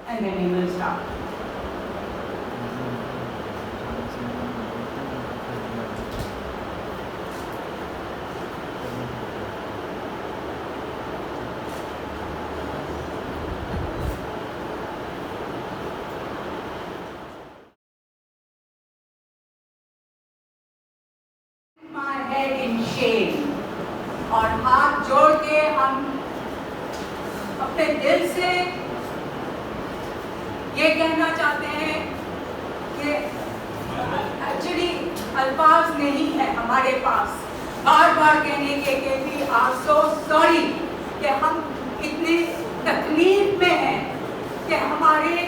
and then we will start. My head in shame. اور ہاتھ جوڑ کے ہم اپنے دل سے یہ کہنا چاہتے ہیں کہ ایکچولی الفاظ نہیں ہے ہمارے پاس بار بار کہنے کے کہ وی آر سو سوری کہ ہم اتنی تکلیف میں ہیں کہ ہمارے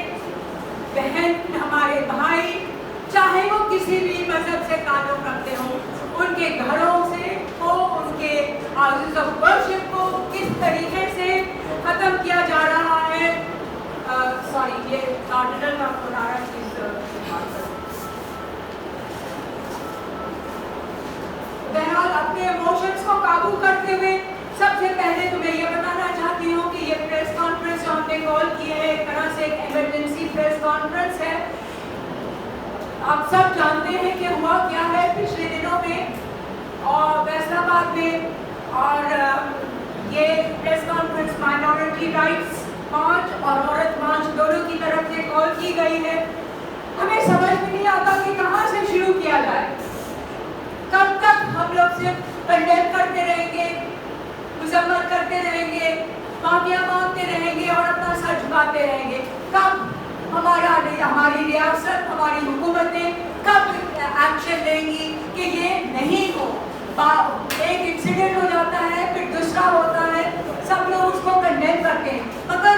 بہن ہمارے بھائی چاہے وہ کسی بھی مذہب سے تعلق رکھتے ہوں ان کے گھروں سے ہو ان کے ہاؤسز آف ورشپ کو کس طریقے سے ختم کیا جا رہا ہے. سوری یہ کارڈنل کا بتا بہرحال اپنے ایموشنس کو قابو کرتے ہوئے سب سے پہلے تو میں یہ بتانا چاہتی ہوں کہ یہ پریس کانفرنس جو ہم نے کال کی ہے ایک طرح سے ایک ایمرجنسی پریس کانفرنس ہے. آپ سب جانتے ہیں کہ ہوا کیا ہے پچھلے دنوں میں اور فیصل آباد میں اور یہ press conference minority rights March اور عورت مارچ دونوں کی طرف سے کال کی گئی ہے. ہمیں سمجھ میں نہیں آتا کہ کہاں سے شروع کیا جائے. کب تک ہم لوگ صرف کنڈیم کرتے رہیں گے مذمت کرتے رہیں گے معافیاں مانگتے رہیں گے اور اپنا سر جھکاتے رہیں گے. کب ہماری ریاست ہماری حکومتیں کب ایکشن لیں گی کہ یہ نہیں ہو. ایک انسیڈنٹ ہو جاتا ہے پھر دوسرا ہوتا ہے سب لوگ اس کو کنڈیم کرتے ہیں مگر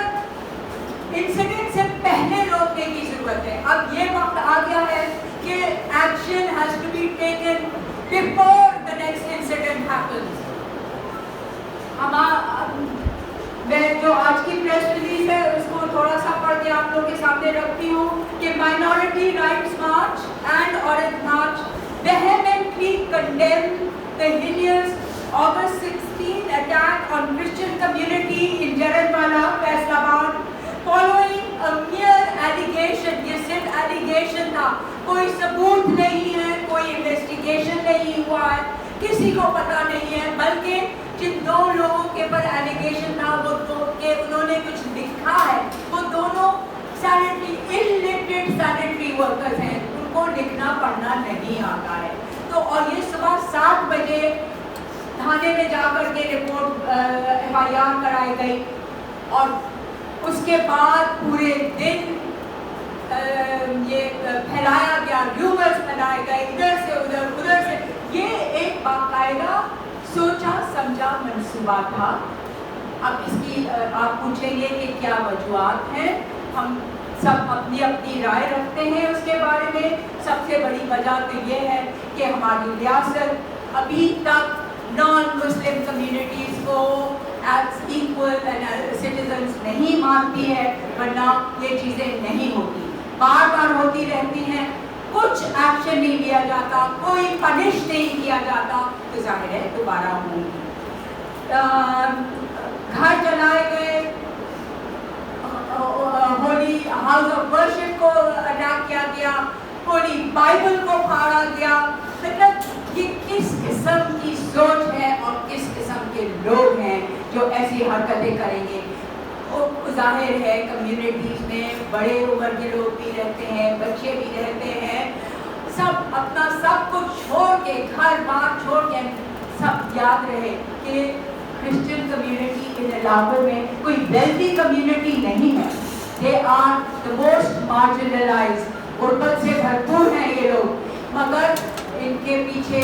انسیڈنٹ سے پہلے روکنے کی ضرورت ہے. اب یہ وقت آ گیا ہے کہ action has to be taken before the next incident happens. میں جو آج کی پریس ریلیز ہے اس کو تھوڑا سا پڑھ کے آپ لوگوں کے سامنے رکھتی ہوں کہ مائنورٹی رائٹس مارچ اینڈ عورت March vehemently condemn the heinous August 16 attack on Christian community in Jaranwala, Faisalabad, following a mere allegation. یہ صرف allegation تھا, کوئی ثبوت نہیں ہے, کوئی انویسٹیگیشن نہیں ہوا ہے, کسی کو پتہ نہیں ہے, بلکہ جن دو لوگوں کے پر ایلیگیشن تھا وہ کہ انہوں نے کچھ لکھا ہے وہ دونوں illiterate sanitary workers ہیں, ان کو لکھنا پڑھنا نہیں آتا ہے. تو اور یہ صبح 7 بجے تھانے میں جا کر کے رپورٹ FIR کرائی گئی اور اس کے بعد پورے دن یہ پھیلایا گیا, ریومرز پھیلائے گئے ادھر سے ادھر سے. یہ ایک باقاعدہ سوچا سمجھا منصوبہ تھا. اب اس کی آپ پوچھیں گے کہ کیا وجوہات ہیں. ہم سب اپنی اپنی رائے رکھتے ہیں اس کے بارے میں. سب سے بڑی وجہ تو یہ ہے کہ ہماری ریاست ابھی تک نان مسلم کمیونٹیز کو ایز ایکول سٹیزنس نہیں مانتی ہے, ورنہ یہ چیزیں نہیں ہوتی, بار بار ہوتی رہتی ہیں, کچھ ایکشن نہیں لیا جاتا, کوئی پنش نہیں کیا جاتا, تو ظاہر ہے دوبارہ ہوں گی. گھر جلائے گئے, ہولی ہاؤس آف ورشپ کو اٹیک کیا گیا, ہولی بائبل کو پھاڑا گیا. مطلب یہ کس قسم کی سوچ ہے اور کس قسم کے لوگ ہیں جو ایسی حرکتیں کریں گے. ظاہر ہے کمیونٹیز میں بڑے عمر کے لوگ بھی رہتے ہیں, بچے بھی رہتے ہیں, سب اپنا سب کچھ چھوڑ کے گھر بار چھوڑ کے. سب یاد رہے کہ کرسچن کمیونٹی ان علاقوں میں کوئی ویلتھی کمیونٹی نہیں ہے. They are the most marginalise, غربت سے بھرپور ہیں یہ لوگ, مگر ان کے پیچھے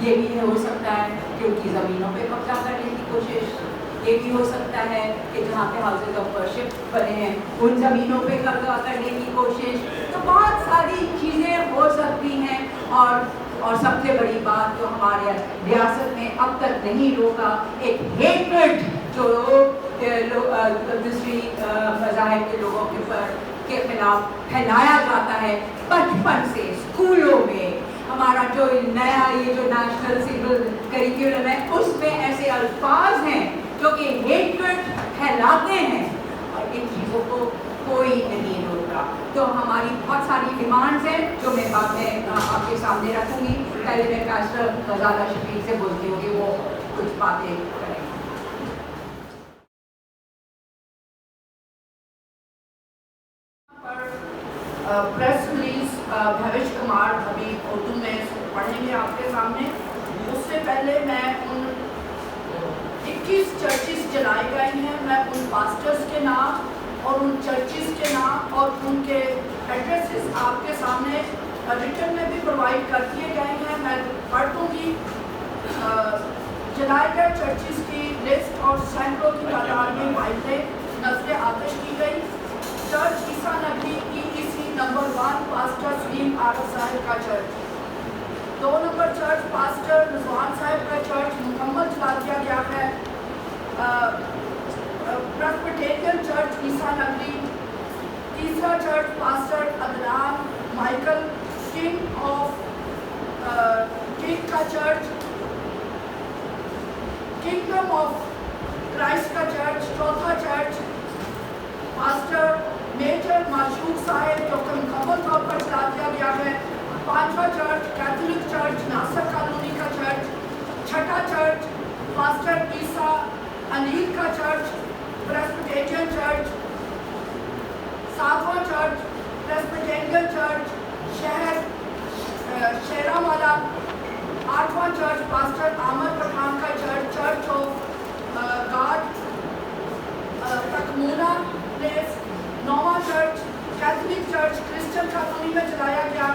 یہ بھی ہو سکتا ہے کہ ان کی زمینوں پہ قبضہ کرنے کی کوشش, یہ بھی ہو سکتا ہے کہ جہاں پہ ہاؤسز آف ورشپ بنے ہیں ان زمینوں پہ قبضہ کرنے کی کوشش. تو بہت ساری چیزیں ہو سکتی ہیں. اور سب سے بڑی بات جو ہمارے ریاست میں اب تک نہیں روکا, ایک ہیٹریٹ جو دوسری مذاہب کے لوگوں کے خلاف پھیلایا جاتا ہے بچپن سے اسکولوں میں. ہمارا جو نیا یہ جو نیشنل سول کریکولم ہے اس میں ایسے الفاظ ہیں جو کہ ہیٹریٹ پھیلاتے ہیں. ان چیزوں کو کوئی نہیں روکتا. تو ہماری بہت ساری ڈیمانڈز ہیں جو میں بعد میں آپ کے سامنے رکھوں گی. پہلے میں پاسٹر غزالہ شفیق سے بولتی ہوں کہ وہ کچھ باتیں کریں. پریس ریلیز بھوش کمار ابھی اردو میں پڑھیں گے آپ کے سامنے. اس سے پہلے میں ان 21 چرچز جلائے گئے ہیں, میں ان پاسٹرز کے نام اور ان چرچز کے نام اور ان کے ایڈریسز آپ کے سامنے ریٹن میں بھی پرووائڈ کر دیے گئے ہیں. میں پڑھ دوں گی. جلائے گئے چرچز کی لسٹ اور سینکڑوں کی تعداد میں بائبلیں نظر آتش کی گئی. چرچ عیسیٰ نبی EEC نمبر 1 پاسٹر سلیم عارف صاحب کا چرچ. 2 نمبر چرچ پاسٹر رضوان صاحب کا چرچ مکمل چلا دیا گیا ہے. پریسبیٹیرین چرچ عیسیٰ نبی. تیسرا church pastor Adnan Michael king کا چرچ کنگڈم آف کرائسٹ کا چرچ. چوتھا چرچ پاسٹر میجر معشوق صاحب جو کہ مکمل طور پر چلا دیا گیا ہے. 5واں church Catholic church Nasir colony کا چرچ. 6واں چرچ پاسٹر عیسیٰ انیل کا چرچ پریسبیٹیرین چرچ. 7واں چرچ پریسبیٹیرین چرچ شہر شیرا والا. 8واں چرچ پاسٹر احمد پٹھان کا چرچ چرچ آف گاڈ تکمونا پلیس. 9واں church Catholic church Christian colony میں چلایا گیا.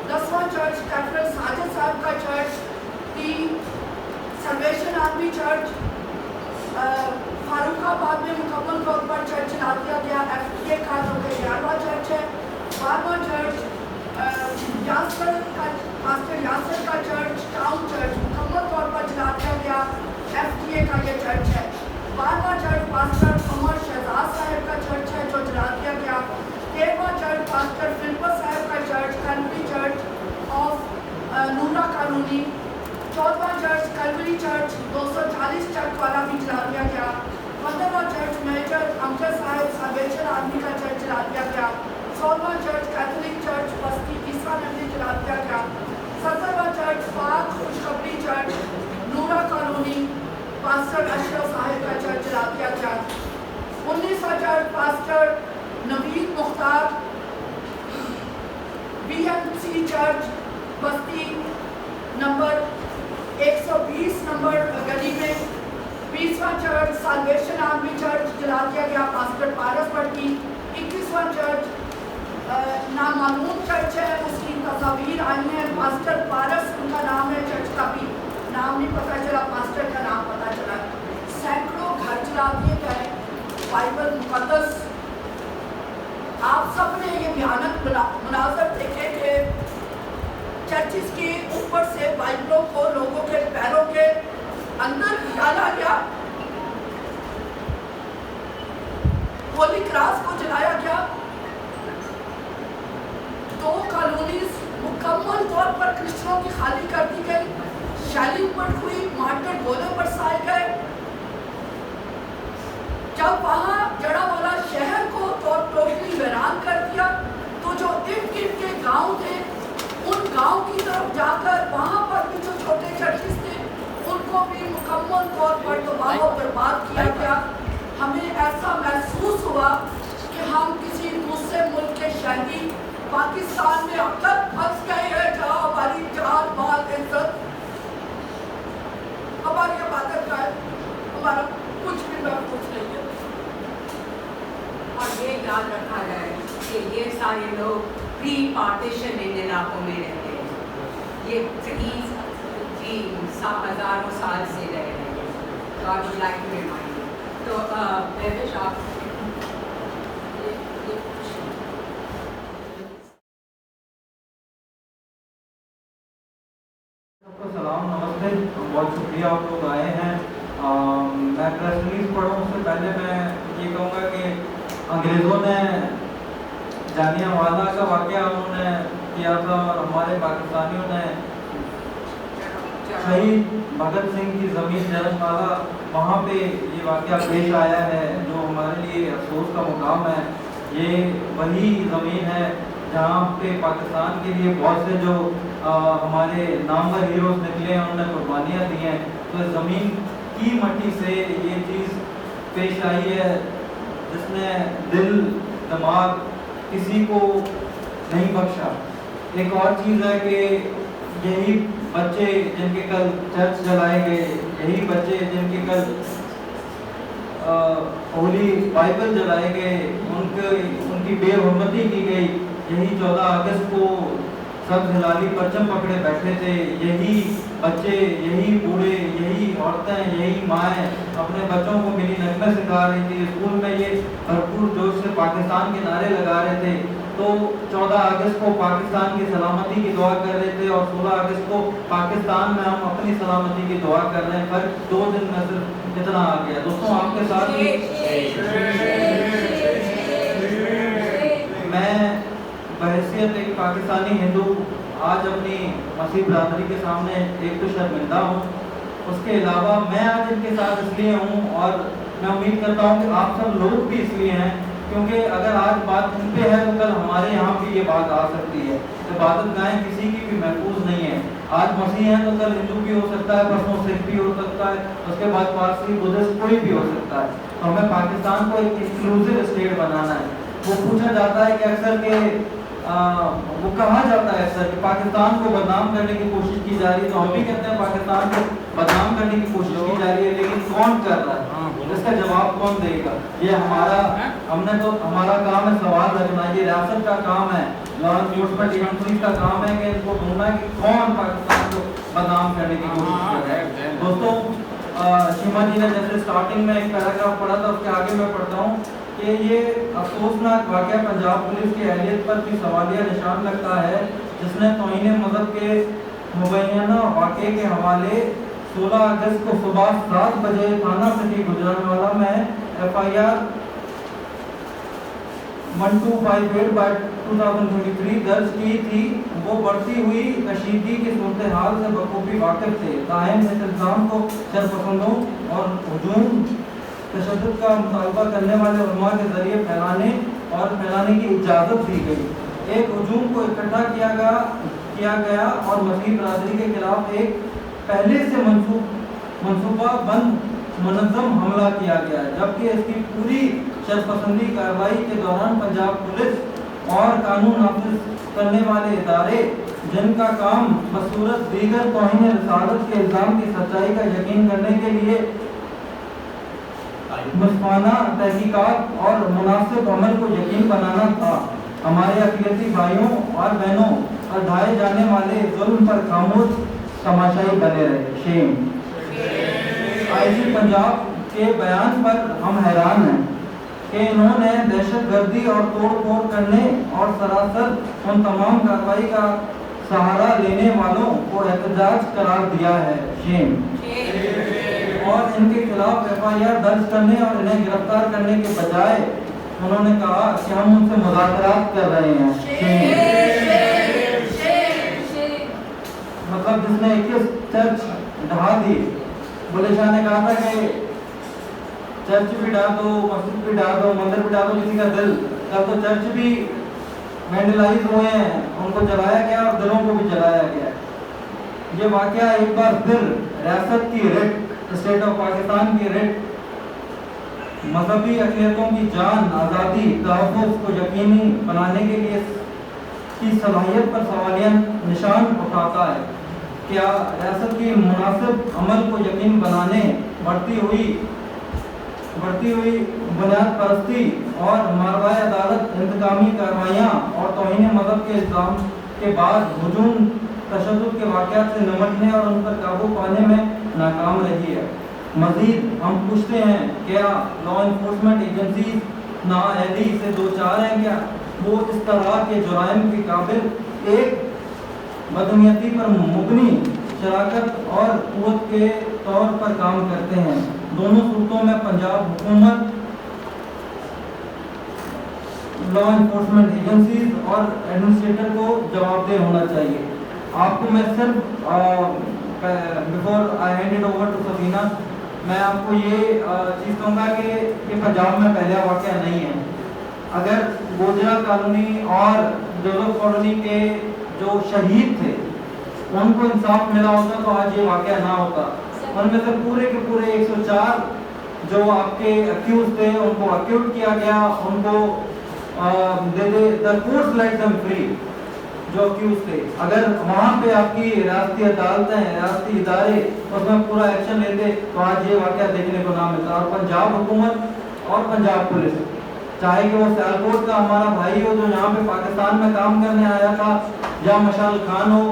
10واں چرچ کیپٹن ساجد صاحب کا church the Salvation Army church Farooqabad میں مکمل طور پر چرچ چلا دیا گیا. FTA کا جو کہ 11واں چرچ ہے. 12واں چرچ یاسر کا پاسٹر یاسر کا چرچ ٹاؤن چرچ مکمل طور پر چلا دیا گیا. FTA کا یہ چرچ ہے. 12واں چرچ پاسٹر عمر شہزاد صاحب کا چرچ ہے جو چلا دیا گیا. 13واں چرچ پاسٹر فلپس صاحب کا church Calvary church of Noora colony. 14واں چرچ کلوری چرچ 240 چک والا بھی چلا دیا گیا. 15واں چرچ میجر امجد صاحب سلویشن آرمی کا چرچ چلا دیا گیا. 16واں چرچ کیتھولک چرچ بستی عیسیٰ نبی چلا دیا گیا. 17واں چرچ پاک خوشخبری چرچ نورا کالونی پاسٹر اشرف صاحب کا چرچ چلا دیا گیا. 19واں چرچ پاسٹر نوید مختار BMC چرچ بستی نمبر 120 نمبر گلی میں. 20واں چرچ سالویشن آرمی چرچ چلا دیا گیا پاسٹر پارس پٹی. 21واں چرچ نامعلوم چرچ ہے, اس کی تصاویر آئی ہیں. پاسٹر پارس ان کا نام ہے, چرچ کا بھی نام نہیں پتہ چلا, پاسٹر کا نام پتہ چلا. سینکڑوں گھر چلا دیے گئے. بائبل مقدس آپ سب نے یہ بھیانک مناظر دیکھے کہ چرچز کے اوپر سے بائبلوں کو لوگوں کے پیروں کے اندر ڈالا گیا. ہولی کراس کو جلایا گیا. 2 کالونیز مکمل طور پر کرسچنوں کی خالی کر دی گئی. شیلنگ پٹ ہوئی, مارٹر گولے برسائے گئے. جب وہاں جڑا والا شہر کو ٹوٹلی ویران کر دیا تو جو ارد گرد کے گاؤں تھے ان گاؤں کی طرف جا کر وہاں پر بھی جو چھوٹے چرچز تھے ان کو بھی مکمل طور پر تباہ و برباد کیا گیا. ہمیں ایسا محسوس ہوا کہ ہم کسی دوسرے ملک کے شہری پاکستان میں اب تک پھنس گئے ہیں جہاں ہماری جان مال عزت ہماری عبادت کا ہے, ہمارا کچھ بھی محفوظ نہیں ہے. اور یہ یاد رکھا جائے کہ یہ سارے لوگ پری پارٹیشن ان علاقوں میں رہتے ہیں. یہ 30,000 سال سے رہ رہے ہیں. تو آپ کو لائک میں ریمائنڈ تو بہوش آپ سلام نمستے. بہت شکریہ آپ لوگ آئے ہیں. میں پریس ریلیز پڑھوں اس سے پہلے میں یہ کہوں گا کہ انگریزوں نے جالیاں والا کا واقعہ انہوں نے کیا تھا اور ہمارے پاکستانیوں نے शहीद भगत सिंह की ज़मीन धर्मशाला, वहाँ पे ये वाक़या पेश आया है जो हमारे लिए अफसोस का मुकाम है। ये वही ज़मीन है जहाँ पे पाकिस्तान के लिए बहुत से जो हमारे नामवर हीरोज़ निकले हैं, उन्होंने कुर्बानियाँ दी हैं। तो इस ज़मीन की मट्टी से ये चीज़ पेश आई है जिसने दिल दिमाग किसी को नहीं बख्शा। एक और चीज़ है कि यही बच्चे जिनके कल चर्च जलाए गए, यही बच्चे जिनके कल होली बाइबल जलाए गए, उनकी बेहुरमती की गई, यही 14 अगस्त को सब हिलाली परचम पकड़े बैठे थे, यही बच्चे, यही बूढ़े, यही औरतें, यही माएँ अपने बच्चों को मिली नगमे सिखा रही थी। स्कूल में ये भरपूर जोश से पाकिस्तान के नारे लगा रहे थे। तो 14 अगस्त को पाकिस्तान की सलामती की दुआ कर रहे थे और 16 अगस्त को पाकिस्तान में हम अपनी सलामती की दुआ कर रहे हैं। पर 2 दिन में सिर्फ इतना आ गया। दोस्तों आपके साथ मैं बहैसियत एक पाकिस्तानी हिंदू आज अपनी मसीह बरादरी के सामने एक तो शर्मिंदा हूँ। उसके अलावा मैं आज इनके साथ इसलिए हूँ और मैं उम्मीद करता हूँ कि आप सब लोग भी इसलिए हैं क्योंकि अगर आज बात इन पे है तो कल हमारे यहाँ भी ये बात आ सकती है। इबादत गाहें किसी की भी महफूज नहीं है। आज मसीह है तो कल हिंदू भी हो सकता है, परसों सिख भी हो सकता है, उसके बाद पारसी बुद्धिस्ट कोई भी हो सकता है। तो हमें पाकिस्तान को एक इंक्लूसिव स्टेट बनाना है। वो पूछा जाता है कि अक्सर के वो कहा जाता है अक्सर कि पाकिस्तान को बदनाम करने की कोशिश की जा रही है। तो हम भी कहते हैं पाकिस्तान को बदनाम करने की कोशिश की जा रही है, लेकिन कौन कर रहा है इसका जवाब कौन देगा? ये हमारा काम है सवाल रखना। ये रियासत का काम है, लॉ एनफोर्समेंट एजेंसी का काम है कि इनको ढूंढना कि कौन पाकिस्तान को बदनाम करने की कोशिश कर रहा है। दोस्तों सीमा जी ने जैसे स्टार्टिंग में एक पैराग्राफ पढ़ा था, उसके आगे मैं पढ़ता हूँ कि ये अफसोसनाक वाक़या पंजाब पुलिस की अहलियत पर भी सवालिया निशान लगता है जिसने तौहीन मज़हब के मुबैना वाक़े के हवाले 16 अगस्त को सुबह 7 बजे थाना सिटी गुजरांवाला में FIR 1258/2023 दर्ज की थी। वो बढ़ती हुई कशीदगी की सूरत हाल से बखूबी वाकिफ थे। ताहम इस इल्ज़ाम को शरपसंदों और हुजूम तशद्दुद का मुतालबा करने वाले उलमा के जरिए फैलाने की इजाज़त दी गई। एक हुजूम को इकट्ठा किया गया और मसीह बरादरी के खिलाफ एक पहले से मनसूबा बंद मुनज़्ज़म हमला किया गया, जबकि इसकी पूरी शरपसंदी कार्रवाई के दौरान पंजाब पुलिस और कानून नाफिज करने वाले इदारे जिनका काम बसूरत दीगर तौहीन रिसालत के इल्ज़ाम की सच्चाई का यकीन करने के लिए मुस्माना तहकीकात और मुनासिब अमल को यकीन बनाना था, हमारे अक़लियती भाइयों और बहनों पर ढाए जाने वाले जुल्म पर खामोश तमाशाई बने रहे। शेम। IG पंजाब के बयान पर हम हैरान हैं कि इन्होंने दहशतगर्दी और तोड़ फोड़ करने और सरासर उन तमाम कार्रवाई का सहारा लेने वालों को एहतजाज करार दिया है। शेम। और इनके खिलाफ FIR दर्ज करने और इन्हें गिरफ्तार करने के बजाय उन्होंने कहा कि हम उनसे मुज़ाकरात कर रहे हैं। मतलब जिसने 21 चर्च ढहा दी, बुल्ले शाह ने कहा था कि चर्च भी ढा दो, मस्जिद भी ढा दो, मंदिर भी ढा दो, किसी का दिल। तब तो चर्च भी वैंडलाइज हुए हैं, उनको जलाया गया और दिलों को भी जलाया गया। ये वाकया एक बार फिर रियासत की रिट, स्टेट ऑफ पाकिस्तान की रिट, मजहबी अक़लियतों की जान, आज़ादी, तहफ़्फ़ुज़ को यकीनी बनाने के लिए की सलाहियत पर सवालिया निशान उठाता है। क्या रियासत की मुनासिब अमल को यकीन बनाने, बढ़ती हुई बुनियाद परस्ती और मारवाए अदालत इंतकामी कार्रवाइयाँ और तौहीन मज़हब के इल्ज़ाम के बाद हुजूम तशद्दुद के वाक़यात से निपटने और उन पर काबू पाने में नाकाम रही है। मज़ीद हम पूछते हैं, क्या लॉ एनफोर्समेंट एजेंसी नाअहली से दो चार हैं? क्या वो इस तरह के जुराइम के काबिल एक बदनीयती पर मुबनी शराकत और क़ुव्वत के तौर पर काम करते हैं? दोनों सूरतों में पंजाब हुकूमत, लॉ एनफोर्समेंट एजेंसीज और एडमिनिस्ट्रेटर को जवाबदेह होना चाहिए। आपको मैं सिर्फ before I hand it over to Safina, मैं आपको ये चीज़ कहूँगा कि ये पंजाब में पहला वाक़या नहीं है। अगर गोजरा कॉलोनी और जोसेफ कॉलोनी के जो शहीद थे उनको इंसाफ मिला होता तो आज ये वाक़या ना होता। उनमें से पूरे के पूरे 104 जो आपके अक्यूज थे उनको अक्यूट किया गया, उनको the courts let them free जो अक्यूज थे। अगर वहाँ पे आपकी रियासती अदालतें, रियासती इदारे उसमें पूरा एक्शन लेते तो आज ये वाक़या देखने को ना मिलता। और पंजाब हुकूमत और पंजाब पुलिस, चाहे कि वो सियालकोट का हमारा भाई हो जो यहाँ पे पाकिस्तान में काम करने आया था, या मशाल खान हो,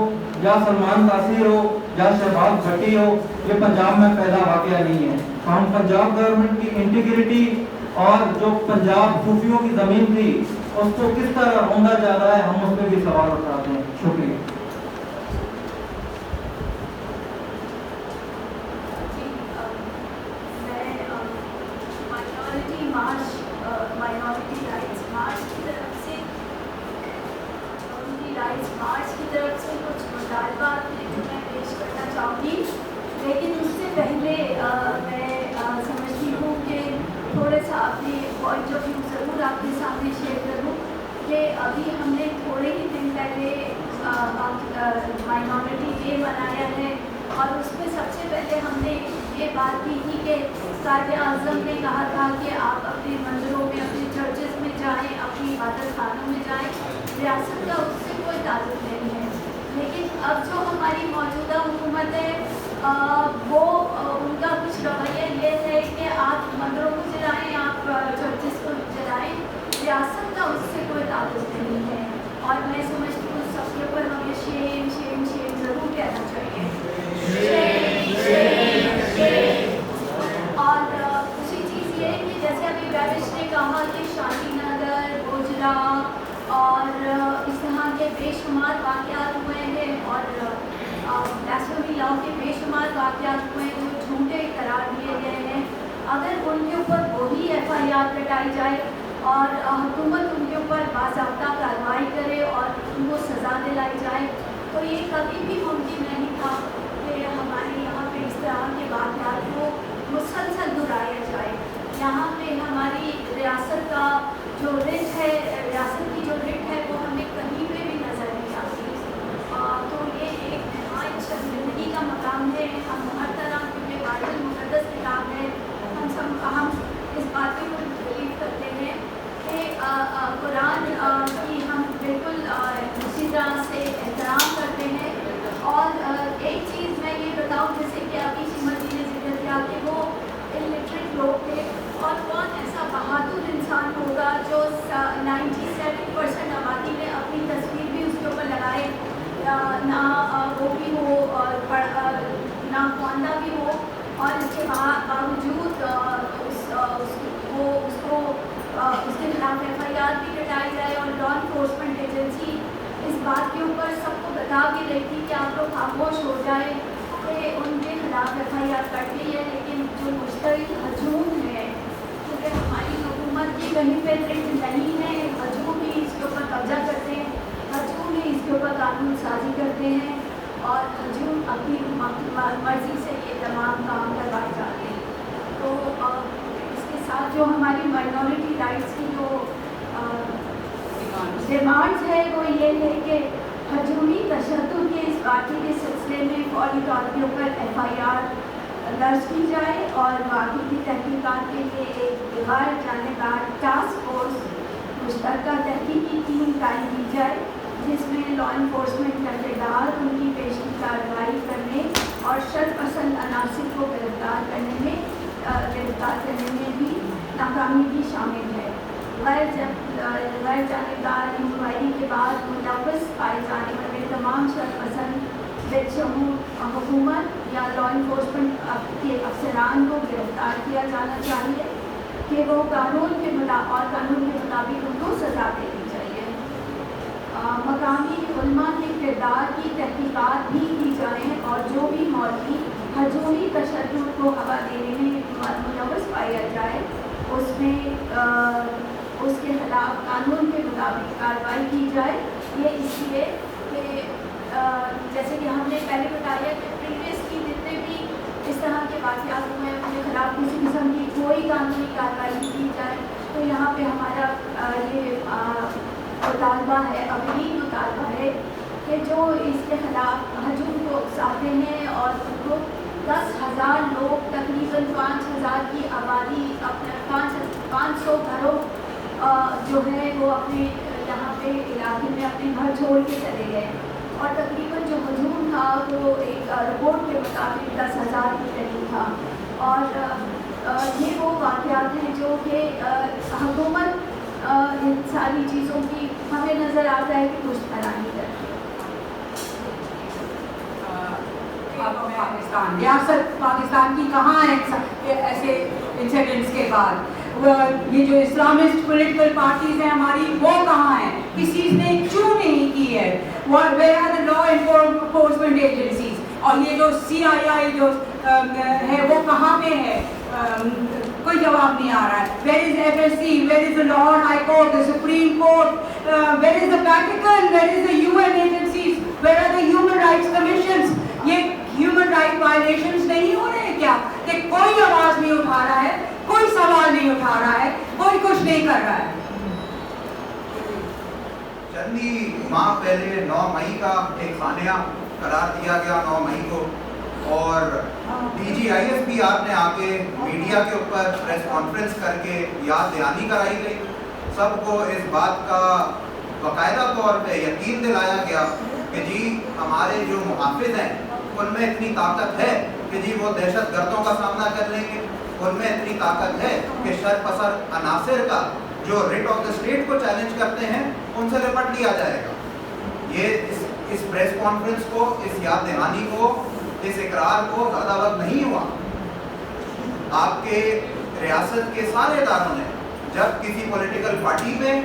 या सलमान तासीर हो, या शहबाज भट्टी हो, ये पंजाब में पहला वाक़या नहीं है। तो हम पंजाब गवर्नमेंट की इंटीग्रिटी और जो पंजाब सूफियों की ज़मीन थी उसको किस तरह रौंदा जा रहा है, हम उस पर भी सवाल उठाते हैं। शुक्रिया। माइनॉरिटी राइट्स मार्च की तरफ से कुछ मुतालबात जो मैं पेश करना चाहूँगी, लेकिन उससे पहले मैं समझती हूँ कि थोड़ा सा अपने पॉइंट ऑफ व्यू ज़रूर आपके सामने शेयर करूँ कि अभी हमने थोड़े ही दिन पहले माइनॉरिटी डे मनाया है, और उसमें सबसे पहले हमने ये बात की थी कि कायद-ए-आज़म ने कहा था कि आप अपने मंदिरों में, अपने चर्चेस में जाएं, अपनी इबादत खानों में जाएं, रियासत का उससे कोई ताल्लुक़ नहीं है। लेकिन अब जो हमारी मौजूदा हुकूमत है वो उनका कुछ रवैया ये है कि आप मंदिरों को जलाएँ, आप चर्चेस को जलाएँ, रियासत का उससे कोई ताल्लुक़ नहीं है। और मैं समझती हूँ सबके ऊपर हमें शेम शेम शेम ज़रूर कहना चाहिए, और दूसरी चीज़ ये है कि जैसे अभी रविश ने कहा कि शांति नगर, गोजरा और इस तरह के बेशुमार वाक़यात हुए हैं, और ब्लास्फेमी लॉ के बेशुमार वाक़यात हुए हैं जो झूठे करार दिए गए हैं। अगर उनके ऊपर वही FIR कटाई जाए और हुकूमत उनके ऊपर बाज़ाब्ता कार्रवाई करे और उनको सज़ा दिलाई जाए, तो ये कभी भी मुमकिन नहीं था कि हमारे यहाँ पे इस तरह के वाक़यात को मुसलसल दोहराया जाए। यहाँ पे हमारी रियासत का जो रिट है, रियासत की जो रिट है वो हमें कहीं पे भी नज़र नहीं आती। तो ये एक नहायत शर्मिंदगी का मकाम है। हम हर तरह, क्योंकि बाइबल मुक़द्दस किताब है, हम इस बात पे बिलीव करते हैं कि कुरान की हम बिल्कुल उसी तरह से एहतराम करते हैं। और एक चीज़ मैं ये बताऊँ, जैसे कि अभी श्रीमती ने जिक्र किया कि वो इलिटरेट लोग थे, और कौन ऐसा बहादुर इंसान होगा जो 97% आबादी में अपनी तस्वीर भी उसके ऊपर लगाए, ना वो भी हो और ना ख्वानदा भी हो, और इसके बावजूद उसके खिलाफ FIR भी कटाई जाए, और लॉ इन्फोर्समेंट एजेंसी इस बात के ऊपर सबको बता भी रही थी कि आप लोग खामोश हो जाए कि उनके खिलाफ FIR कट गई है। लेकिन जो मुश्तरिक हजूम है, क्योंकि हमारी हुकूमत की कहीं पे नहीं है, हजूम ही इसके ऊपर कब्जा करते हैं, हजूम ही इसके ऊपर कानून साजी करते हैं, और हजूम अपनी मर्ज़ी से ये तमाम काम करवाए जाते हैं। तो इसके साथ जो हमारी माइनॉरिटी राइट्स की जो डिमांड्स है वो ये है कि हजूमी तशद्दुद के इस वाक़े के सिलसिले में फौरी तौर के ऊपर FIR दर्ज की जाए, और वाक़े की तहकीकात के लिए एक गैर जानिबदार टास्क फोर्स मुश्तरका तहकीकी टीम कायम की जाए, जिसमें लॉ इन्फोर्समेंट का किरदार उनकी पेशी कार्रवाई करने और शरपसंद अनासिर को गिरफ्तार करने में भी नाकामी भी शामिल है। गैर जानिबदार इंक्वायरी के बाद मुलव्वस पाए जाने वाले तमाम शरपसंद बेशमूल हुकूमत या लॉ इन्फोर्समेंट के अफसरान को गिरफ्तार किया जाना चाहिए कि वो कानून के मुताबिक उनको सज़ा देनी चाहिए। मकामी उलमा के किरदार की तहकीकात भी की जाए, और जो भी मौलवी हजूमी तशद्दुद को हवा देने में मुलव्वस पाया जाए उसमें उसके खिलाफ कानून के मुताबिक कार्रवाई की जाए। ये इसलिए कि जैसे कि हमने पहले बताया कि प्रीवियसली طرح کے واقعات ہوئے ہیں ان کے خلاف کسی قسم کی کوئی قانونی کارروائی کی جائے. تو یہاں پہ ہمارا یہ مطالبہ ہے، اولین مطالبہ ہے کہ جو اس کے خلاف ہجوم کو اکساتے ہیں اور ان کو 10,000 لوگ تقریباً 5,000 کی آبادی اپنے 500 گھروں جو ہے وہ اپنے یہاں پہ علاقے میں اپنے گھر چھوڑ کے چلے گئے، اور تقریباً جو ہجوم تھا وہ ایک رپورٹ کے مطابق 10,000 کے قریب تھا. اور یہ وہ واقعات ہیں جو کہ حکومت ان ساری چیزوں کی ہمیں نظر آتا ہے کہ کچھ پھیلانی کرتی ہے. پاکستان، ریاست پاکستان کی کہاں ہے ایسے انسیڈنٹس کے بعد؟ یہ جو اسلامسٹ پولیٹیکل پارٹیز ہیں ہماری، وہ کہاں ہیں؟ کسی نے کیوں نہیں کی ہے؟ Where are the law enforcement agencies? اور یہ جو CII جو ہے وہ کہاں پہ ہے؟ کوئی جواب نہیں آ رہا ہے. Where is FSC? Where is the Lahore High Court, the Supreme Court? Where is the Vatican? Where is the UN agencies? Where are the human rights commissions? یہ ہیومن رائٹ وائلیشنز نہیں ہو رہے ہیں کیا کہ کوئی آواز نہیں اٹھا رہا ہے، کوئی سوال نہیں اٹھا رہا ہے، کوئی کچھ نہیں کر رہا ہے؟ چندی ماہ پہلے 9 مئی کا ایک سانحہ قرار دیا گیا 9 مئی کو، اور DGISPR نے آ کے میڈیا کے اوپر پریس کانفرنس کر کے یاد دہانی کرائی گئی. سب کو اس بات کا باقاعدہ طور پہ یقین دلایا گیا کہ جی ہمارے جو محافظ ہیں ان میں اتنی طاقت ہے کہ جی وہ دہشت گردوں کا سامنا کر لیں گے، ان میں اتنی طاقت ہے کہ شر پسر عناصر کا جو ریٹ آف دا اسٹیٹ کو چیلنج کرتے ہیں ان سے نپٹ لیا جائے گا. یہ اس پریس کانفرنس کو، اس یاد دہانی کو، اس اقرار کو زیادہ وقت نہیں ہوا. آپ کے ریاست کے سارے اداروں نے جب کسی پولیٹیکل پارٹی میں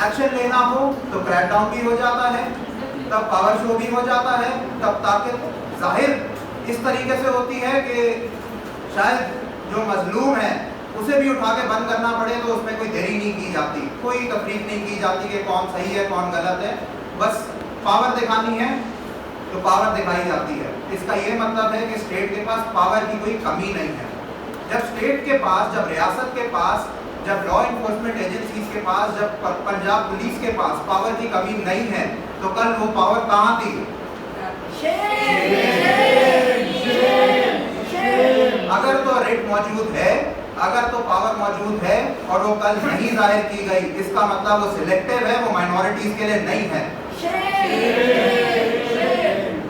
ایکشن لینا ہو تو کریک ڈاؤن بھی ہو جاتا ہے، تب پاور شو بھی ہو جاتا ہے، تب طاقت ظاہر اس طریقے سے ہوتی ہے کہ شاید جو مظلوم ہے اسے بھی اٹھا کے بند کرنا پڑے تو اس میں کوئی دیری نہیں کی جاتی، کوئی تفریق نہیں کی جاتی کہ کون صحیح ہے کون غلط ہے. بس پاور دکھانی ہے تو پاور دکھائی جاتی ہے. اس کا یہ مطلب ہے کہ اسٹیٹ کے پاس پاور کی کوئی کمی نہیں ہے. جب اسٹیٹ کے پاس، جب ریاست کے پاس، جب لا انفورسمنٹ ایجنسیز کے پاس، جب پنجاب پولیس کے پاس پاور کی کمی نہیں ہے تو کل وہ پاور کہاں تھی؟ اگر تو ریٹ موجود ہے، اگر تو پاور موجود ہے اور وہ کل نہیں ظاہر کی گئی، اس کا مطلب وہ سلیکٹیو ہے، وہ مائنورٹیز کے لیے نہیں ہے.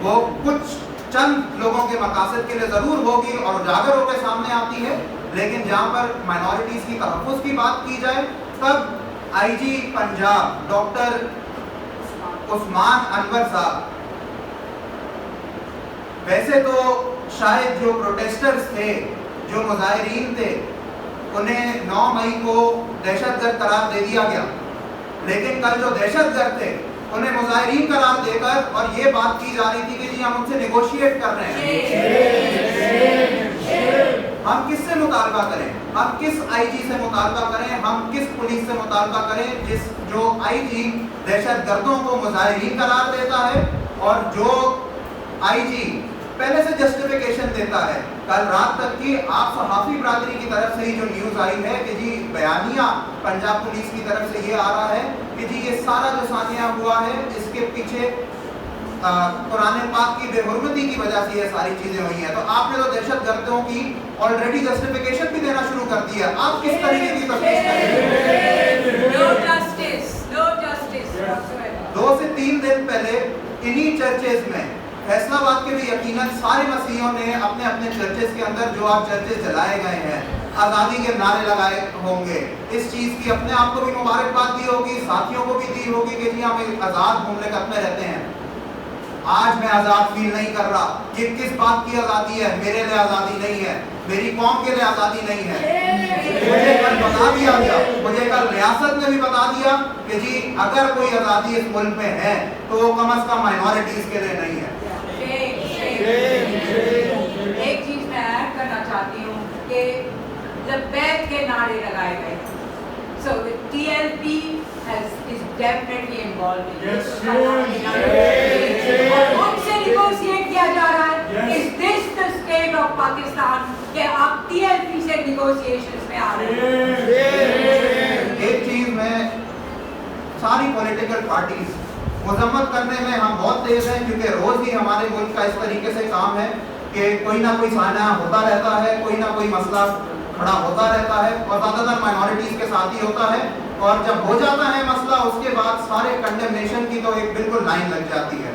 وہ کچھ چند لوگوں کے مقاصد کے لیے ضرور ہوگی اور اجاگر ہو کے سامنے آتی ہے، لیکن جہاں پر مائنورٹیز کی تحفظ کی بات کی جائے تب IG پنجاب ڈاکٹر عثمان انور صاحب، ویسے تو شاید جو پروٹیسٹرز تھے، جو مظاہرین تھے، انہیں 9 مئی کو دہشت گرد قرار دے دیا گیا، لیکن کل جو دہشت گرد تھے انہیں مظاہرین قرار دے کر اور یہ بات کی جا رہی تھی کہ جی ہم ان سے نیگوشیٹ کر رہے ہیں. ہم کس سے مطالبہ کریں؟ ہم کس IG سے مطالبہ کریں؟ ہم کس پولیس سے مطالبہ کریں جو IG دہشت گردوں کو مظاہرین قرار دیتا ہے اور جو IG پہلے سے جسٹیفیکیشن دیتا ہے؟ کل رات تک کی آپ صحافی برادری کی طرف سے ہی جو نیوز آئی ہے کہ جی بیانیہ پنجاب پولیس کی طرف سے یہ آ رہا ہے کہ جی یہ سارا جو سانحہ ہوا ہے اس کے پیچھے قرآن پاک کی بے حرمتی کی وجہ سے یہ ساری چیزیں ہوئی ہیں. تو آپ نے تو دہشت گردوں کی آلریڈی جسٹیفیکیشن بھی دینا شروع کر دیا. آپ کس طریقے کی تفتیش کریں؟ No justice, no justice. 2 سے 3 دن پہلے انہی چرچز میں فیصلہ آباد کے بھی یقیناً سارے مسیحیوں نے اپنے اپنے چرچز کے اندر جو آپ چرچز جلائے گئے ہیں، آزادی کے نعرے لگائے ہوں گے. اس چیز کی اپنے آپ کو بھی مبارکباد دی ہوگی، ساتھیوں کو بھی دی ہوگی کہ جی ہم ایک آزاد مملکت میں رہتے ہیں. آج میں آزاد فیل نہیں کر رہا. یہ کس بات کی آزادی ہے؟ میرے لیے آزادی نہیں ہے، میری قوم کے لیے آزادی نہیں ہے. مجھے کل بتا دیا گیا، مجھے کل ریاست نے بھی بتا دیا کہ جی اگر کوئی آزادی اس ملک میں ہے تو وہ کم از کم مائنورٹیز کے لیے نہیں ہے. ایک چیز میں ایڈ کرنا چاہتی ہوں کہ لبیک کے نعرے لگائے گئے. So the TLP is definitely involved in this. اور ان سے نیگوشیٹ کیا جا رہا ہے. Is this the state of Pakistan कि आप TLP से निगोशिएशंस में आ रहे हैं। एक चीज में सारी पॉलिटिकल पार्टीज मजम्मत करने में हम बहुत तेज हैं, क्योंकि रोज ही हमारे मुल्क का इस तरीके से काम है कि कोई ना कोई साना होता रहता है, कोई ना कोई मसला खड़ा होता रहता है और ज़्यादातर माइनॉरिटीज़ के साथ ही होता है। और जब हो जाता है मसला उसके बाद सारे कंडेमनेशन की तो एक बिल्कुल लाइन लग जाती है।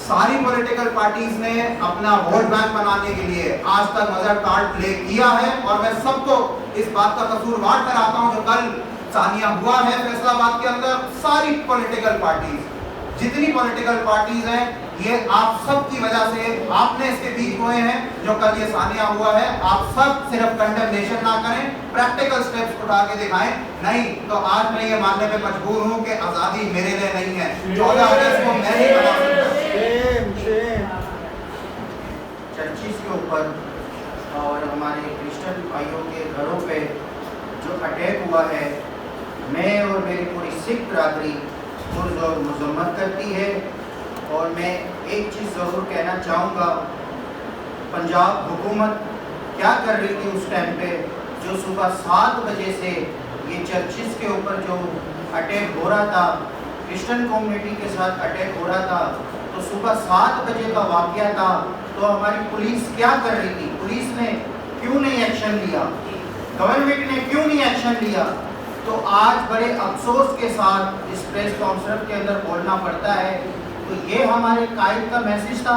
सारी पॉलिटिकल पार्टीज ने अपना वोट बैंक बनाने के लिए आज तक मजहब कार्ड प्ले किया है और मैं सबको इस बात का कसूरवार कराता हूं जो कल सानिया हुआ है फैसलाबाद के अंदर। सारी पॉलिटिकल पार्टीज, जितनी पॉलिटिकल पार्टीज हैं, ये आप सब की वजह से आपने इसके बीच हुए हैं जो कल ये सानिया हुआ है। आप सब सिर्फ कंडेमनेशन ना करें, प्रैक्टिकल स्टेप्स उठा के दिखाएं। नहीं तो आज मैं ये मानने पे मजबूर हूं कि आज़ादी मेरे लिए नहीं है, 14 अगस्त को मैं नहीं बना सकता। चर्चिस के ऊपर और हमारे क्रिश्चियन भाइयों के घरों पे जो अटैक हुआ है, मैं और मेरी पूरी सिख बरादरी पुरजोर मजम्मत करती है। और मैं एक चीज़ ज़रूर कहना चाहूँगा, पंजाब हुकूमत क्या कर रही थी उस टाइम पे, जो सुबह 7 बजे से ये चर्चिस के ऊपर जो अटैक हो रहा था, क्रिश्चियन कम्युनिटी के साथ अटैक हो रहा था, तो सुबह 7 बजे का वाक़या था। तो हमारी पुलिस क्या कर रही थी? पुलिस ने क्यों नहीं एक्शन लिया? गवर्नमेंट ने क्यों नहीं एक्शन लिया? तो आज बड़े अफसोस के साथ इस प्रेस कॉन्फ्रेंस के अंदर बोलना पड़ता है। तो ये हमारे कायद का मैसेज था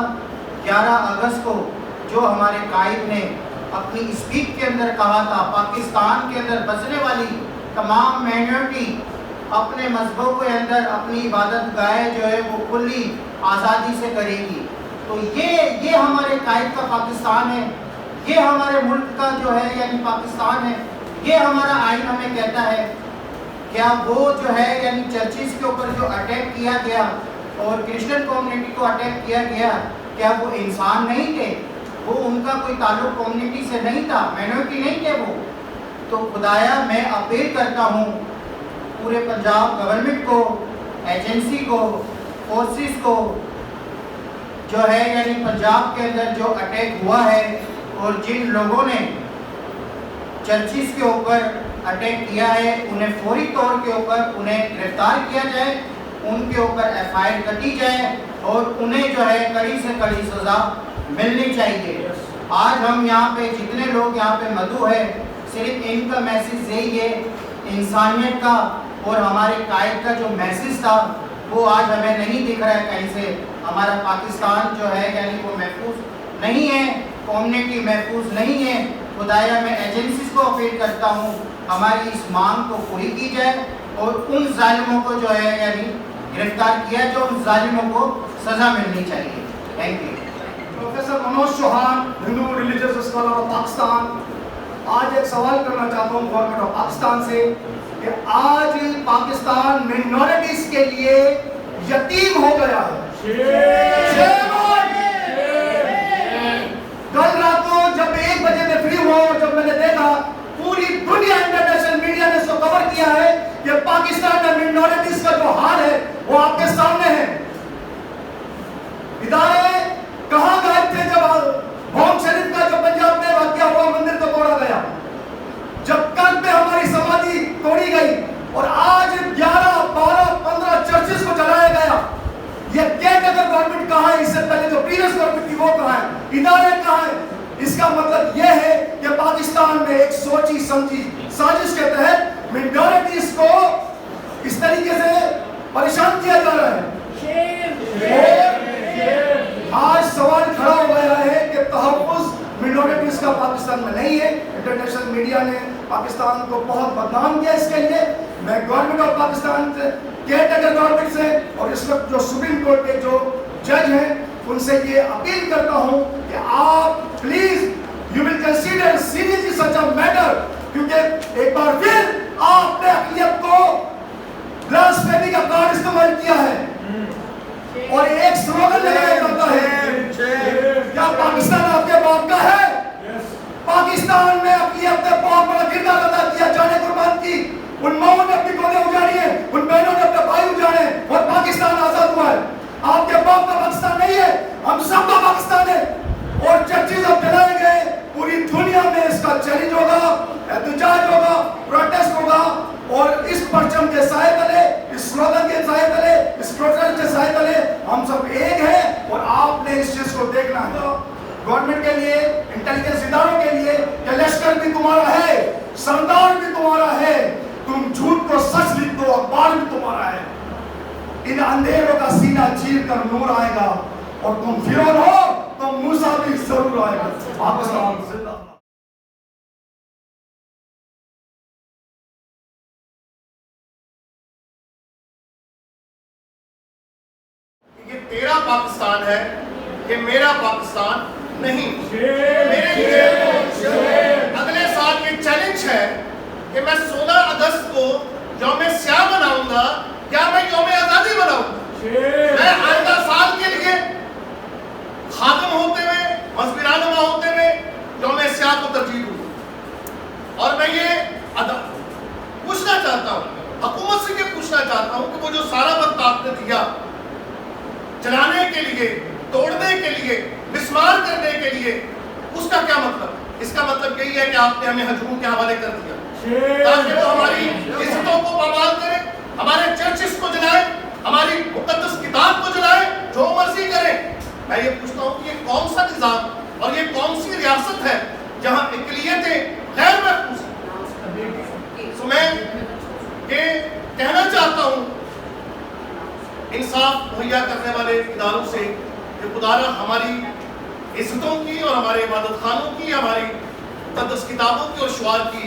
11 अगस्त को, जो हमारे कायद ने अपनी स्पीच के अंदर कहा था, पाकिस्तान के अंदर बसने वाली तमाम माइनॉरिटी अपने मजहबों के अंदर अपनी इबादत गाहें जो है वो खुली आज़ादी से करेगी। तो ये हमारे कायद का पाकिस्तान है, ये हमारे मुल्क का जो है यानी पाकिस्तान है। ये हमारा आइन हमें कहता है। क्या वो जो है यानी चर्चिस के ऊपर जो अटैक किया गया और क्रिश्चियन कम्युनिटी को अटैक किया गया, क्या वो इंसान नहीं थे? वो उनका कोई ताल्लुक कम्युनिटी से नहीं था, माइनॉरिटी नहीं थे वो। तो खुदाया मैं अपील करता हूँ पूरे पंजाब गवर्नमेंट को, एजेंसी को, फोर्सेस को, जो है यानी पंजाब के अंदर जो अटैक हुआ है और जिन लोगों ने चर्चिस के ऊपर अटैक किया है, उन्हें फौरी तौर के ऊपर उन्हें गिरफ्तार किया जाए, उनके ऊपर FIR कटी जाए और उन्हें जो है कड़ी से कड़ी सज़ा मिलनी चाहिए। आज हम यहाँ पे जितने लोग यहाँ पे मधु है, सिर्फ इनका मैसेज यही है इंसानियत का, और हमारे कायद का जो मैसेज था वो आज हमें नहीं दिख रहा है कहीं से। हमारा पाकिस्तान जो है यानी वो महफूज नहीं है, कम्युनिटी महफूज नहीं है। खुदाया मैं एजेंसीज को अपील करता हूँ हमारी इस मांग को पूरी की जाए और उन जालिमों को जो है यानी गिरफ्तार किया, जो उन जालिमों को सज़ा मिलनी चाहिए। Thank you. Professor Manoj Chauhan, Hindu religious scholar of Pakistan. आज एक सवाल करना चाहता हूँ गवर्नमेंट ऑफ पाकिस्तान से कि आज पाकिस्तान मिनॉरिटीज के लिए यतीम हो गया है। कल रात को जब 1 बजे में फ्री हुआ और जब मैंने देखा पूरी दुनिया इंटरनेशनल मीडिया ने इसको कवर किया है कि पाकिस्तान में मिनॉरिटीज का जो हाल है वो आपके सामने है। इदारे कहां गायब थे जब बॉम्ब शरीफ का जो पंजाब में वाकया हुआ, मंदिर को तोड़ा गया, जब कल पे हमारी समाधि तोड़ी गई और आज 11, 12, 15 चर्चेस को जलाया गया। ये केयर गवर्नमेंट कहाँ है? इससे पहले जो प्रीवियस गवर्नमेंट थी वो कहाँ है? इदारे कहाँ है? इसका मतलब यह है कि पाकिस्तान में एक सोची समझी साजिश के तहत मिनॉरिटीज को इस तरीके से परेशान किया जा रहा है। आज सवाल खड़ा हो गया है कि तहफ़्फ़ुज़ मिनॉरिटीज का पाकिस्तान में नहीं है। इंटरनेशनल मीडिया ने पाकिस्तान को बहुत बदनाम किया इसके लिए। मैं गवर्नमेंट ऑफ पाकिस्तान से, केयर गवर्नमेंट से और इस वक्त जो सुप्रीम कोर्ट के जो जज हैं उनसे ये अपील करता हूँ कि आप please you will consider seriously such a matter, क्योंकि एक बार फिर आपने अक़लियत को ब्लास्फेमी का कार्ड इस्तेमाल किया है और एक स्लोगन लगाया जाता है, क्या पाकिस्तान आपके बाप का है? पाकिस्तान में अक़लियत ने बहुत बड़ा किरदार अदा किया, जाने कुर्बान की। उन माओं ने अपनी गोदें उजाड़ी है, उन बहनों ने अपने भाई उजाड़े और पाकिस्तान आजाद हुआ है। आपके बाप का पाकिस्तान नहीं है, हम सब का पाकिस्तान है। اور चर्चेज अब जलाए गए, पूरी दुनिया में इसका चैलेंज होगा, एहतजाज होगा, प्रोटेस्ट होगा। और इस परचम के साए तले, इस स्लोगन के साए तले, इस प्रोटेस्ट के साए तले हम सब एक हैं और आपने इस चीज को देखना है। तो गवर्नमेंट के लिए, इंटेलिजेंस इदारों के लिए कि लश्कर भी तुम्हारा है, सरदार भी तुम्हारा है, तुम झूठ को सच लिख दो, अखबार भी तुम्हारा है। इन अंधेरों का सीना चीर कर नूर आएगा और तुम फिरौन हो तो मूसा भी जरूर आएगा। पाकिस्तान जिंदाबाद। ये तेरा पाकिस्तान है, ये मेरा पाकिस्तान नहीं। मेरे लिए अगले साल ये चैलेंज है कि मैं 16 अगस्त को यौम स्याह मनाऊंगा या मैं यौम आजादी मनाऊंगा। मैं आइंदा साल के लिए खादिम होते हुए, मजहबी रहनुमा होते हुए यौम स्याह को तरजीह दूंगा। और मैं ये पूछना चाहता हूँ, हुकूमत से ये पूछना चाहता हूँ कि वो जो सारा वक्त आपने दिया जलाने के लिए, तोड़ने के लिए, मिसमार करने के लिए, उसका क्या मतलब? इसका मतलब यही है कि आपने हमें हजूम के हवाले कर दिया ताकि वो हमारी इज्जतों को पामाल करे, हमारे चर्चिस को जलाए, हमारी मुकद्दस किताब को जलाए, जो मर्जी करे। मैं ये पूछता हूँ कि ये कौन सा निज़ाम और ये कौन सी रियासत है जहाँ इकलियतें गैर महफूज हैं? तो मैं ये कहना चाहता हूँ इंसाफ मुहैया करने वाले इदारों से कि खुदारा हमारी इज्जतों की और हमारे इबादत खानों की, हमारी मुक़द्दस किताबों की और शुआर की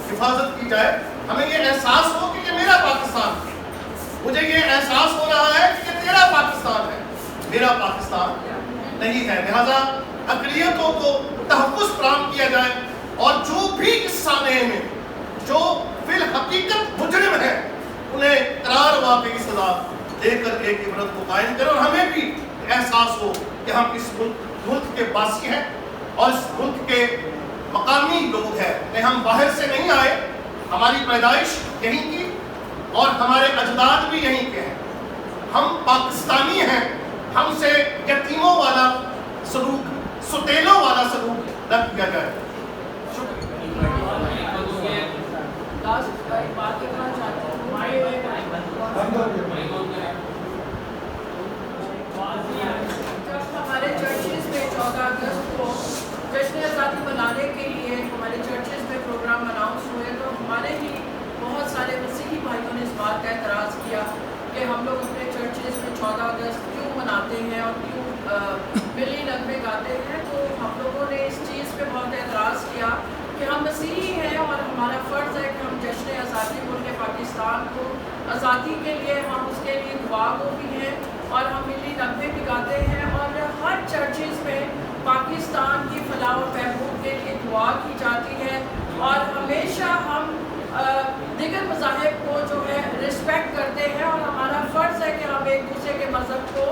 हिफाजत की जाए। हमें ये एहसास हो कि ये मेरा पाकिस्तान है, मुझे ये एहसास हो रहा है कि ये तेरा पाकिस्तान है, मेरा पाकिस्तान नहीं है। लिहाजा अक़लियतों को तहफ़्फ़ुज़ फराहम किया जाए और जो भी इस साने में जो फिल हकीकत मुजरिम है उन्हें करार वाक़ई सज़ा देकर एक इबरत को कायम करें। और हमें भी एहसास हो कि हम इस मुल्क के वासी हैं और इस मुल्क के मकामी लोग हैं, कि हम बाहर से नहीं आए, हमारी पैदाइश यहीं की और हमारे अजदाद भी यहीं के हैं। हम पाकिस्तानी हैं, हमसे यतीमों वाला सलूक, सुतेलों वाला सलूक न किया जाए। जब हमारे चर्चेज में 14 अगस्त को जश्न आज़ादी मनाने के लिए हमारे चर्चेज में प्रोग्राम अनाउंस हुए तो हमारे ही बहुत सारे मसीही भाइयों ने इस बात का एतराज़ किया कि हम लोग अपने चर्चेज में 14 अगस्त क्यों मनाते हैं और क्यों मिली नगमे गाते हैं। तो हम लोगों ने इस चीज़ पे बहुत एतराज़ किया कि हम मसीही हैं और हमारा फ़र्ज़ है कि हम जश्न आज़ादी मुल्क पाकिस्तान को आज़ादी के लिए हम उसके लिए दुआ को भी हैं और हम मिली नगमे भी गाते हैं और हर चर्चेज में पाकिस्तान की फलाह और बहबूद के लिए दुआ की जाती है। और हमेशा हम दिगर मज़ाहिब को जो है रिस्पेक्ट करते हैं और हमारा फ़र्ज़ है कि हम एक दूसरे के मज़हब को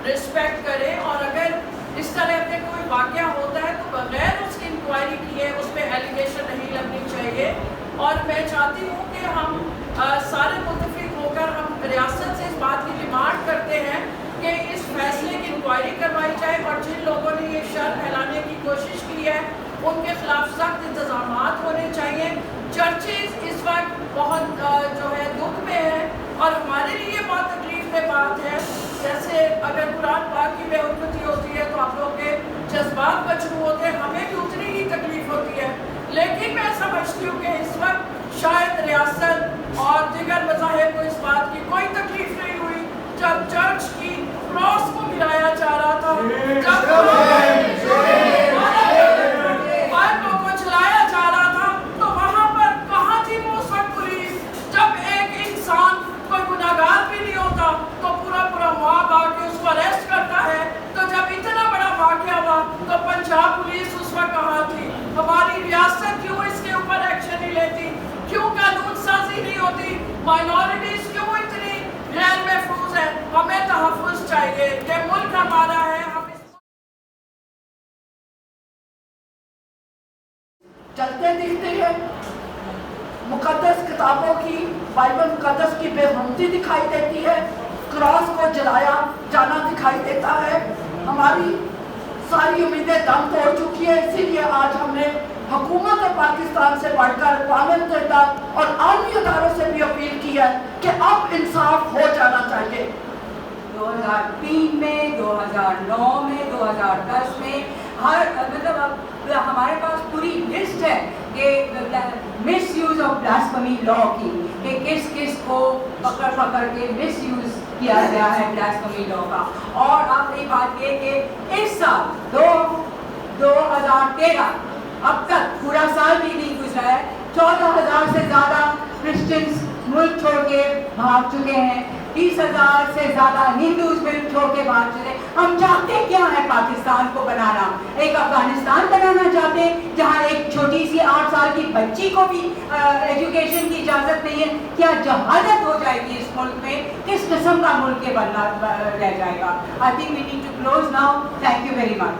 रिस्पेक्ट करें। और अगर इस तरह के कोई वाक़या होता है तो बग़ैर उसकी इंक्वायरी किए उस पर एलिगेशन नहीं लगनी चाहिए। और मैं चाहती हूँ कि हम सारे मुत्तफ़िक़ होकर हम रियासत से इस बात की डिमांड करते हैं कि इस फैसले की इंक्वायरी करवाई जाए और जिन लोगों ने ये शर फैलाने की कोशिश की है उनके खिलाफ सख्त इंतज़ामात होने चाहिए। चर्चेज इस वक्त बहुत जो है दुख में है और हमारे लिए बहुत तकलीफ में बात है। जैसे अगर कुरान पाक की बेहुरमती होती है तो आप लोग के जज्बात मजरूह होते हैं, हमें भी उतनी ही तकलीफ होती है। लेकिन मैं समझती हूँ कि इस वक्त शायद रियासत और दिगर मज़ाहिब को इस बात की कोई तकलीफ नहीं हुई जब चर्च की क्रॉस को गिराया जा रहा था, जब बाइबलों को जलाया जा रहा था, तो वहाँ पर कहाँ थी वो उस वक्त पुलिस? जब एक इंसान कोई गुनाहगार भी नहीं होता तो पूरा मॉब आके उसको अरेस्ट करता है। तो जब इतना बड़ा वाक़या हुआ तो पंजाब पुलिस उस वक्त कहाँ थी? हमारी रियासत क्यों इसके ऊपर एक्शन नहीं लेती? क्यों कानून साजी नहीं होती? माइनॉरिटीज क्यों इतनी गैर महफूज है? हमें तहफ़्फ़ुज़ चाहिए कि मुल्क हमारा है। हम चलते दिखते हैं, मुक़द्दस किताबों की, बाइबल मुक़द्दस की बेहुरमती दिखाई देती है, क्रॉस को जलाया जाना दिखाई देता है। हमारी सारी उम्मीदें दम तोड़ चुकी है। इसीलिए आज हमने हुकूमत पाकिस्तान से बढ़कर पार्लियामेंट और आर्मी अदारों से भी अपील की है कि अब इंसाफ हो जाना चाहिए। 2003 में, 2009 में, 2010 में हर मतलब अब हमारे पास पूरी लिस्ट है कि miss use of blasphemy law की, कि किस किस को पकड़ पकड़ के मिस यूज किया गया है ब्लास्फेमी लॉ का। और आप ये बात ये कि इस साल 2013 अब तक पूरा साल भी नहीं गुजरा है, 14,000 से ज़्यादा क्रिश्चियंस मुल्क छोड़ के भाग चुके हैं, 30,000 से ज़्यादा हिंदूज मुल्क छोड़ के भाग चुके। हम चाहते क्या है पाकिस्तान को बनाना? एक अफगानिस्तान बनाना चाहते हैं जहाँ एक छोटी सी 8 साल की बच्ची को भी एजुकेशन की इजाज़त नहीं है। क्या जहालत हो जाएगी इस मुल्क में? किस किस्म का मुल्क ये बनना रह जाएगा? I think we need to close now. Thank you very much.